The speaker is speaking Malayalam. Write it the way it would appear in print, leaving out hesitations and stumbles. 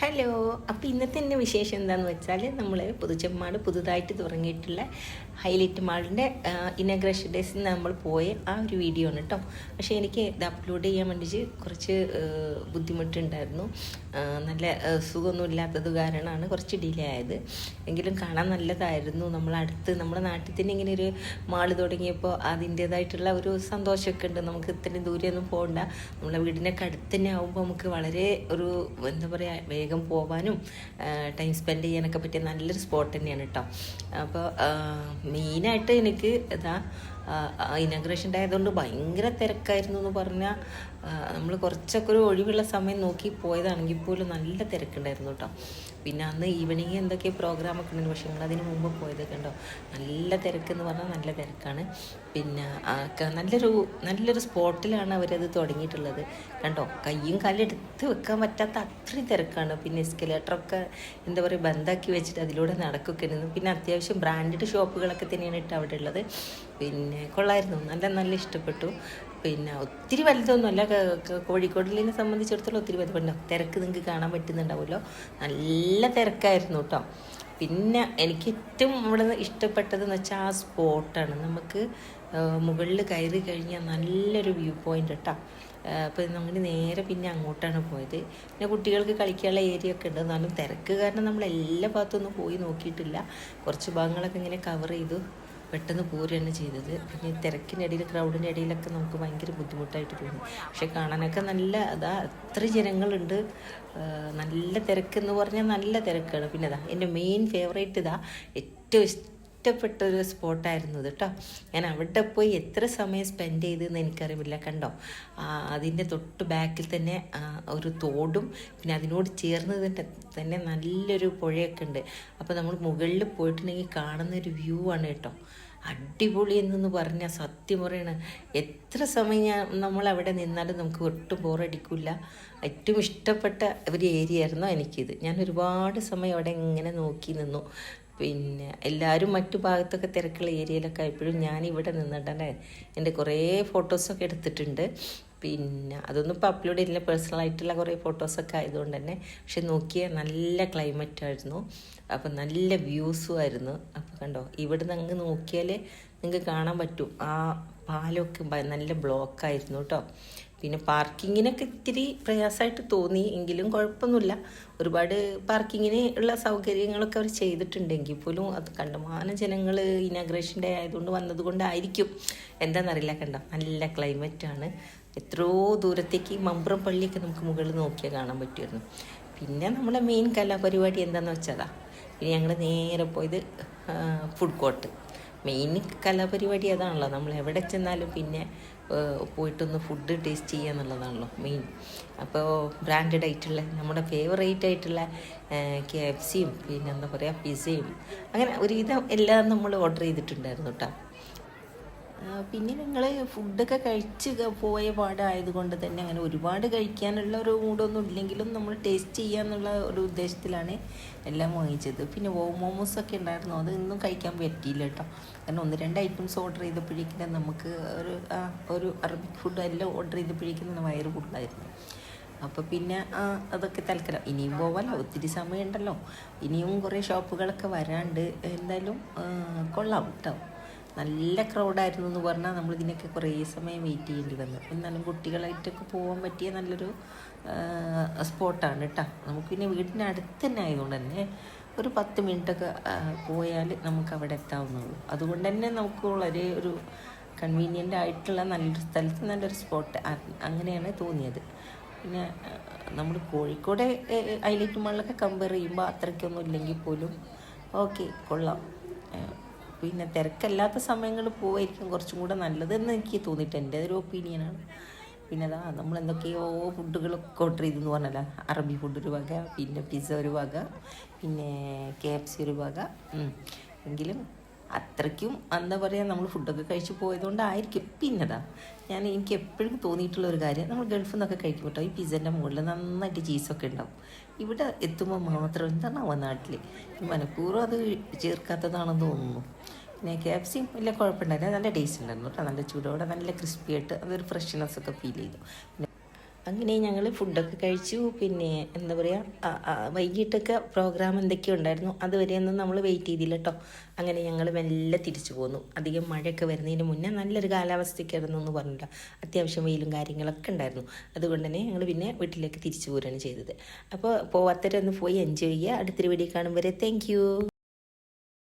ഹലോ. അപ്പോൾ ഇന്നത്തെ എൻ്റെ വിശേഷം എന്താണെന്ന് വെച്ചാൽ നമ്മൾ പുതുച്ചെമ്മാട് പുതുതായിട്ട് തുടങ്ങിയിട്ടുള്ള ഹൈലൈറ്റ് മാളിൻ്റെ ഇനഗ്രേഷൻ ഡേയ്സിൽ നമ്മൾ പോയ ആ ഒരു വീഡിയോ ആണ് കേട്ടോ. പക്ഷേ എനിക്ക് ഇത് അപ്ലോഡ് ചെയ്യാൻ വേണ്ടിയിട്ട് കുറച്ച് ബുദ്ധിമുട്ടുണ്ടായിരുന്നു. നല്ല സുഖമൊന്നും ഇല്ലാത്തത് കാരണമാണ് കുറച്ച് ഡിലേ ആയത്. എങ്കിലും കാണാൻ നല്ലതായിരുന്നു. നമ്മളടുത്ത് നമ്മുടെ നാട്ടിൽ തന്നെ ഇങ്ങനെ ഒരു മാള് തുടങ്ങിയപ്പോൾ അതിൻ്റേതായിട്ടുള്ള ഒരു സന്തോഷമൊക്കെ ഉണ്ട്. നമുക്ക് ഇത്രയും ദൂരെയൊന്നും പോകണ്ട, നമ്മളെ വീടിനൊക്കെ അടുത്ത് തന്നെ ആകുമ്പോൾ നമുക്ക് വളരെ ഒരു എന്താ പറയുക, വേഗം പോകാനും ടൈം സ്പെൻഡ് ചെയ്യാനൊക്കെ പറ്റിയ നല്ലൊരു സ്പോട്ട് തന്നെയാണ് കേട്ടോ. അപ്പോൾ മെയിനായിട്ട് എനിക്ക് ഇനാഗ്രേഷൻ ഡേ ആയതുകൊണ്ട് ഭയങ്കര തിരക്കായിരുന്നു എന്ന് പറഞ്ഞാൽ നമ്മൾ കുറച്ചൊക്കെ ഒരു ഒഴിവുള്ള സമയം നോക്കി പോയതാണെങ്കിൽ പോലും നല്ല തിരക്കുണ്ടായിരുന്നു കേട്ടോ. പിന്നെ അന്ന് ഈവനിങ് എന്തൊക്കെ പ്രോഗ്രാമൊക്കെ ഉണ്ടായിരുന്നു, പക്ഷേ ഞങ്ങളതിന് മുമ്പ് പോയതൊക്കെ ഉണ്ടോ നല്ല തിരക്കെന്ന് പറഞ്ഞാൽ നല്ല തിരക്കാണ്. പിന്നെ നല്ലൊരു സ്പോട്ടിലാണ് അവരത് തുടങ്ങിയിട്ടുള്ളത് കണ്ടോ. കയ്യും കാലും എടുത്ത് വെക്കാൻ പറ്റാത്ത അത്രയും തിരക്കാണ്. പിന്നെ എസ്കലേറ്ററൊക്കെ എന്താ പറയുക ബന്ധാക്കി വെച്ചിട്ട് അതിലൂടെ നടക്കുകയൊക്കെ ഇരുന്നു. പിന്നെ അത്യാവശ്യം ബ്രാൻഡഡ് ഷോപ്പുകളൊക്കെ തന്നെയാണ് ഇട്ട് അവിടെ ഉള്ളത്. പിന്നെ കൊള്ളായിരുന്നു, നല്ല ഇഷ്ടപ്പെട്ടു. പിന്നെ ഒത്തിരി വലുതൊന്നുമല്ല, കോഴിക്കോടിനെ സംബന്ധിച്ചിടത്തോളം ഒത്തിരി വലുതുണ്ടോ. തിരക്ക് നിങ്ങൾക്ക് കാണാൻ പറ്റുന്നുണ്ടാവുമല്ലോ, നല്ല തിരക്കായിരുന്നു കേട്ടോ. പിന്നെ എനിക്ക് ഏറ്റവും ഇവിടെ ഇഷ്ടപ്പെട്ടതെന്ന് വെച്ചാൽ ആ സ്പോട്ടാണ്. നമുക്ക് മുകളിൽ കയറി കഴിഞ്ഞാൽ നല്ലൊരു വ്യൂ പോയിൻ്റ് കേട്ടോ. അപ്പോൾ നമ്മൾ നേരെ പിന്നെ അങ്ങോട്ടാണ് പോയത്. പിന്നെ കുട്ടികൾക്ക് കളിക്കാനുള്ള ഏരിയ ഒക്കെ ഉണ്ട്. എന്നാലും തിരക്ക് കാരണം നമ്മൾ എല്ലാ ഭാഗത്തൊന്നും പോയി നോക്കിയിട്ടില്ല. കുറച്ച് ഭാഗങ്ങളൊക്കെ ഇങ്ങനെ കവർ ചെയ്തു പെട്ടെന്ന് പോരുകയാണ് ചെയ്തത്. പിന്നെ തിരക്കിൻ്റെ ഇടയിൽ ക്രൗഡിൻ്റെ ഇടയിലൊക്കെ നമുക്ക് ഭയങ്കര ബുദ്ധിമുട്ടായിട്ട് തോന്നി. പക്ഷെ കാണാനൊക്കെ എത്ര ജനങ്ങളുണ്ട്, നല്ല തിരക്കെന്ന് പറഞ്ഞാൽ നല്ല തിരക്കാണ്. പിന്നെ എൻ്റെ മെയിൻ ഫേവറേറ്റ് ഏറ്റവും ഇഷ്ടപ്പെട്ടൊരു സ്പോട്ടായിരുന്നു ഇത് കേട്ടോ. ഞാൻ അവിടെ പോയി എത്ര സമയം സ്പെൻഡ് ചെയ്തെന്ന് എനിക്കറിയില്ല. കണ്ടോ, അതിൻ്റെ തൊട്ട് ബാക്കിൽ തന്നെ ഒരു തോടും പിന്നെ അതിനോട് ചേർന്ന് തന്നെ നല്ലൊരു പുഴയൊക്കെ ഉണ്ട്. അപ്പോൾ നമ്മൾ മുകളിൽ പോയിട്ടുണ്ടെങ്കിൽ കാണുന്നൊരു വ്യൂ ആണ് കേട്ടോ. അടിപൊളി എന്നൊന്ന് പറഞ്ഞാൽ സത്യം പറയണ എത്ര സമയം നമ്മളവിടെ നിന്നാലും നമുക്ക് ഒട്ടും ബോറടിക്കില്ല. ഏറ്റവും ഇഷ്ടപ്പെട്ട ഒരു ഏരിയ ആയിരുന്നു എനിക്കിത്. ഞാൻ ഒരുപാട് സമയം അവിടെ ഇങ്ങനെ നോക്കി നിന്നു. പിന്നെ എല്ലാവരും മറ്റു ഭാഗത്തൊക്കെ തിരക്കുള്ള ഏരിയയിലൊക്കെ ആയപ്പോഴും ഞാനിവിടെ നിന്നിട്ടല്ലേ എൻ്റെ കുറേ ഫോട്ടോസൊക്കെ എടുത്തിട്ടുണ്ട്. പിന്നെ അതൊന്നും ഇപ്പോൾ അപ്ലോഡ് ചെയ്തില്ല, പേഴ്സണലായിട്ടുള്ള കുറേ ഫോട്ടോസൊക്കെ ആയതുകൊണ്ട് തന്നെ. പക്ഷെ നോക്കിയാൽ നല്ല ക്ലൈമറ്റായിരുന്നു, അപ്പം നല്ല വ്യൂസും ആയിരുന്നു. അപ്പോൾ കണ്ടോ, ഇവിടുന്ന് അങ്ങ് നോക്കിയാൽ നിങ്ങൾക്ക് കാണാൻ പറ്റും ആ പാലമൊക്കെ നല്ല ബ്ലോക്കായിരുന്നു കേട്ടോ. പിന്നെ പാർക്കിങ്ങിനൊക്കെ ഇത്തിരി പ്രയാസമായിട്ട് തോന്നി, എങ്കിലും കുഴപ്പമൊന്നുമില്ല. ഒരുപാട് പാർക്കിങ്ങിന് ഉള്ള സൗകര്യങ്ങളൊക്കെ അവർ ചെയ്തിട്ടുണ്ടെങ്കിൽ പോലും അത് കണ്ടമാനം ജനങ്ങൾ ഇനാഗ്രേഷൻ ഡേ ആയതുകൊണ്ട് വന്നതുകൊണ്ടായിരിക്കും എന്താണെന്നറിയില്ല. കണ്ടോ, നല്ല ക്ലൈമറ്റാണ്. എത്രയോ ദൂരത്തേക്ക് മമ്പ്രം പള്ളിയൊക്കെ നമുക്ക് മുകളിൽ നോക്കിയാൽ കാണാൻ പറ്റുമായിരുന്നു. പിന്നെ നമ്മളെ മെയിൻ കലാപരിപാടി എന്താണെന്ന് വെച്ചതാ. പിന്നെ ഞങ്ങൾ നേരെ പോയത് ഫുഡ് കോർട്ട്. മെയിൻ കലാപരിപാടി അതാണല്ലോ, നമ്മൾ എവിടെ ചെന്നാലും പിന്നെ പോയിട്ടൊന്ന് ഫുഡ് ടേസ്റ്റ് ചെയ്യുക എന്നുള്ളതാണല്ലോ മെയിൻ. അപ്പോൾ ബ്രാൻഡഡ് ആയിട്ടുള്ള നമ്മുടെ ഫേവറേറ്റ് ആയിട്ടുള്ള KFCയും പിന്നെ എന്താ പറയുക പിസയും അങ്ങനെ ഒരുവിധം എല്ലാം നമ്മൾ ഓർഡർ ചെയ്തിട്ടുണ്ടായിരുന്നു കേട്ടോ. പിന്നെ ഞങ്ങൾ ഫുഡൊക്കെ കഴിച്ച് പോയ പാടായതുകൊണ്ട് തന്നെ അങ്ങനെ ഒരുപാട് കഴിക്കാനുള്ള ഒരു മൂഡൊന്നും ഇല്ലെങ്കിലും നമ്മൾ ടേസ്റ്റ് ചെയ്യാന്നുള്ള ഒരു ഉദ്ദേശത്തിലാണ് എല്ലാം വാങ്ങിച്ചത്. പിന്നെ മോമോസൊക്കെ ഉണ്ടായിരുന്നു, അത് ഇന്നും കഴിക്കാൻ പറ്റിയില്ല കേട്ടോ. കാരണം 1-2 ഐറ്റംസ് ഓർഡർ ചെയ്തപ്പോഴേക്കും നമുക്ക് ഒരു അറബിക് ഫുഡ് എല്ലാം ഓർഡർ ചെയ്തപ്പോഴേക്കും വയറ് ഫുഡായിരുന്നു. അപ്പോൾ പിന്നെ അതൊക്കെ തൽക്കാലം ഇനിയും പോവാമല്ലോ, ഒത്തിരി സമയമുണ്ടല്ലോ. ഇനിയും കുറേ ഷോപ്പുകളൊക്കെ വരാണ്ട്. എന്തായാലും കൊള്ളാം കേട്ടോ. നല്ല ക്രൗഡായിരുന്നു എന്ന് പറഞ്ഞാൽ നമ്മളിതിനൊക്കെ കുറേ സമയം വെയിറ്റ് ചെയ്യേണ്ടി വന്നു. എന്നാലും കുട്ടികളായിട്ടൊക്കെ പോകാൻ പറ്റിയ നല്ലൊരു സ്പോട്ടാണ് കേട്ടോ. നമുക്ക് പിന്നെ വീടിൻ്റെ അടുത്ത് തന്നെ ആയതുകൊണ്ട് തന്നെ ഒരു 10 മിനിറ്റൊക്കെ പോയാൽ നമുക്ക് അവിടെ എത്താവുന്നുള്ളൂ. അതുകൊണ്ട് തന്നെ നമുക്ക് വളരെ ഒരു കൺവീനിയൻ്റ് ആയിട്ടുള്ള നല്ലൊരു സ്ഥലത്ത് നല്ലൊരു സ്പോട്ട് അങ്ങനെയാണ് തോന്നിയത്. പിന്നെ നമ്മൾ കോഴിക്കോട് ഹൈലൈറ്റ് മാളിലൊക്കെ കമ്പയർ ചെയ്യുമ്പോൾ അത്രയ്ക്കൊന്നും ഇല്ലെങ്കിൽ പോലും ഓക്കെ, കൊള്ളാം. പിന്നെ തിരക്കല്ലാത്ത സമയങ്ങളിൽ പോവായിരിക്കും കുറച്ചും കൂടെ നല്ലതെന്ന് എനിക്ക് തോന്നിയിട്ട്, എൻ്റെ ഒരു ഒപ്പീനിയനാണ്. പിന്നെ നമ്മൾ എന്തൊക്കെയോ ഫുഡുകളൊക്കെ ഓർഡർ ചെയ്തെന്ന് പറഞ്ഞല്ലോ. അറബി ഫുഡ് ഒരു വക, പിന്നെ പിസ്സ ഒരു വക, പിന്നെ KFC ഒരു വക. എങ്കിലും അത്രയ്ക്കും എന്താ പറയുക, നമ്മൾ ഫുഡൊക്കെ കഴിച്ച് പോയതുകൊണ്ടായിരിക്കും. പിന്നെതാ എനിക്ക് എപ്പോഴും തോന്നിയിട്ടുള്ള ഒരു കാര്യം, നമ്മൾ ഗൾഫിൽ നിന്നൊക്കെ കഴിക്കും കേട്ടോ, ഈ പിസ്സൻ്റെ മുകളിൽ നന്നായിട്ട് ചീസൊക്കെ ഉണ്ടാവും. ഇവിടെ എത്തുമ്പോൾ മാത്രം എന്താണാവോ നാട്ടിൽ മനഃപൂർവ്വം അത് ചേർക്കാത്തതാണെന്ന് തോന്നുന്നു. പിന്നെ KFC വലിയ കുഴപ്പമുണ്ടായിരുന്നു, നല്ല ടേസ്റ്റ് ഉണ്ടായിരുന്നു കേട്ടോ. നല്ല ചൂടോടെ നല്ല ക്രിസ്പി ആയിട്ട് അതൊരു ഫ്രഷ്നെസ്സൊക്കെ ഫീൽ ചെയ്തു. അങ്ങനെ ഞങ്ങൾ ഫുഡൊക്കെ കഴിച്ചു. പിന്നെ എന്താ പറയുക, വൈകിട്ടൊക്കെ പ്രോഗ്രാം എന്തൊക്കെയോ ഉണ്ടായിരുന്നു, അതുവരെയൊന്നും നമ്മൾ വെയിറ്റ് ചെയ്തില്ല കേട്ടോ. അങ്ങനെ ഞങ്ങൾ മെല്ലെ തിരിച്ചു പോന്നു. അധികം മഴയൊക്കെ വരുന്നതിന് മുന്നേ നല്ലൊരു കാലാവസ്ഥയ്ക്കായിരുന്നു എന്ന് പറഞ്ഞില്ല, അത്യാവശ്യം വെയിലും കാര്യങ്ങളൊക്കെ ഉണ്ടായിരുന്നു. അതുകൊണ്ട് തന്നെ ഞങ്ങൾ പിന്നെ വീട്ടിലേക്ക് തിരിച്ചു പോരുകയാണ് ചെയ്തത്. അപ്പോൾ പോവാത്തവരൊന്ന് പോയി എൻജോയ് ചെയ്യുക. അടുത്തൊരു വീഡിയോ കാണും വരെ താങ്ക് യു.